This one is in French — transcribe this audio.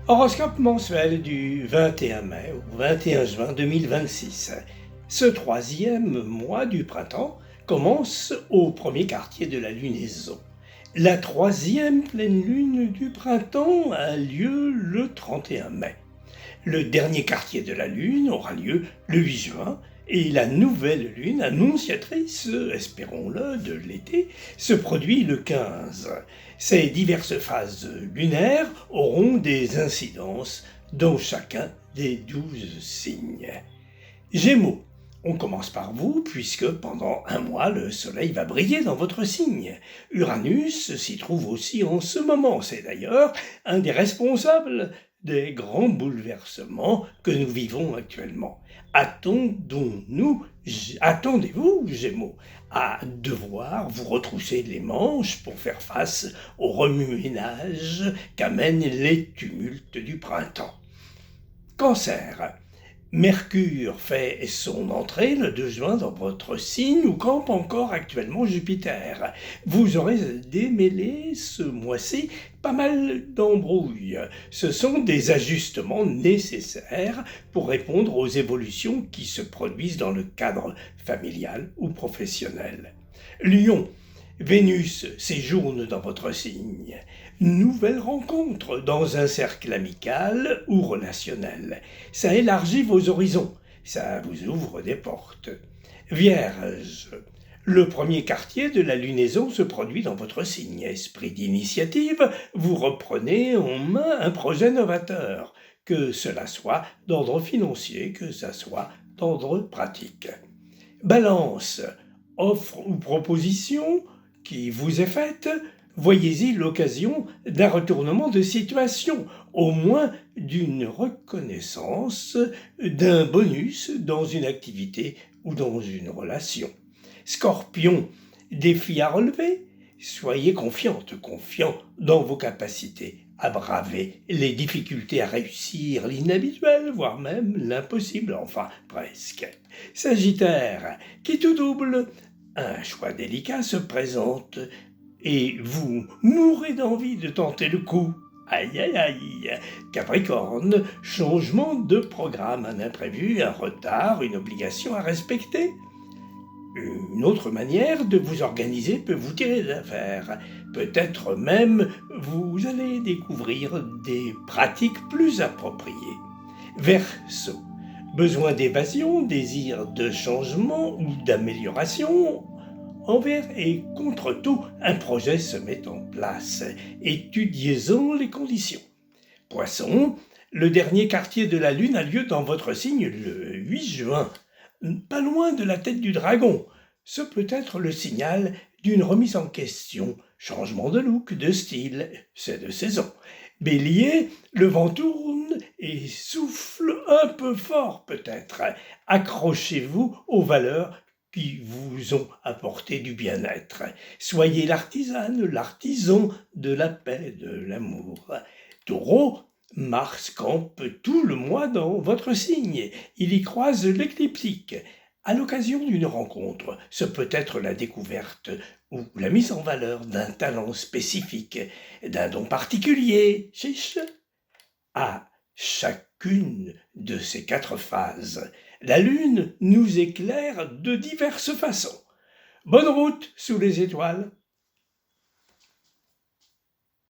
Horoscope mensuel du 21 mai au 21 juin 2026. Ce troisième mois du printemps commence au premier quartier de la lunaison. La troisième pleine lune du printemps a lieu le 31 mai. Le dernier quartier de la lune aura lieu le 8 juin et la nouvelle lune annonciatrice, espérons-le, de l'été, se produit le 15. Ces diverses phases lunaires auront des incidences dans chacun des 12 signes. Gémeaux. On commence par vous, puisque pendant un mois, le soleil va briller dans votre signe. Uranus s'y trouve aussi en ce moment. C'est d'ailleurs un des responsables des grands bouleversements que nous vivons actuellement. Attendez-vous, Gémeaux, à devoir vous retrousser les manches pour faire face au remue-ménage qu'amènent les tumultes du printemps. Cancer. Mercure fait son entrée le 2 juin dans votre signe où campe encore actuellement Jupiter. Vous aurez démêlé ce mois-ci pas mal d'embrouilles. Ce sont des ajustements nécessaires pour répondre aux évolutions qui se produisent dans le cadre familial ou professionnel. Lion. Vénus séjourne dans votre signe. Nouvelle rencontre dans un cercle amical ou relationnel. Ça élargit vos horizons, ça vous ouvre des portes. Vierge. Le premier quartier de la lunaison se produit dans votre signe. Esprit d'initiative, vous reprenez en main un projet novateur, que cela soit d'ordre financier, que ça soit d'ordre pratique. Balance. Offre ou proposition qui vous est faite, voyez-y l'occasion d'un retournement de situation, au moins d'une reconnaissance, d'un bonus dans une activité ou dans une relation. Scorpion, défi à relever, soyez confiant dans vos capacités à braver les difficultés, à réussir l'inhabituel, voire même l'impossible, enfin presque. Sagittaire, qui tout double, un choix délicat se présente et vous mourrez d'envie de tenter le coup. Aïe aïe aïe. Capricorne, changement de programme, un imprévu, un retard, une obligation à respecter. Une autre manière de vous organiser peut vous tirer d'affaire. Peut-être même vous allez découvrir des pratiques plus appropriées. Verseau. Besoin d'évasion, désir de changement ou d'amélioration. Envers et contre tout, un projet se met en place. Étudiez-en les conditions. Poisson, le dernier quartier de la Lune a lieu dans votre signe le 8 juin, pas loin de la tête du dragon. Ce peut être le signal d'une remise en question, changement de look, de style, c'est de saison. Bélier, le vent tourne et souffle un peu fort peut-être. Accrochez-vous aux valeurs qui vous ont apporté du bien-être. Soyez l'artisan de la paix, de l'amour. Taureau, Mars campe tout le mois dans votre signe. Il y croise l'écliptique. À l'occasion d'une rencontre, ce peut être la découverte ou la mise en valeur d'un talent spécifique, d'un don particulier. Chiche. À chacune de ces 4 phases, la Lune nous éclaire de diverses façons. Bonne route sous les étoiles.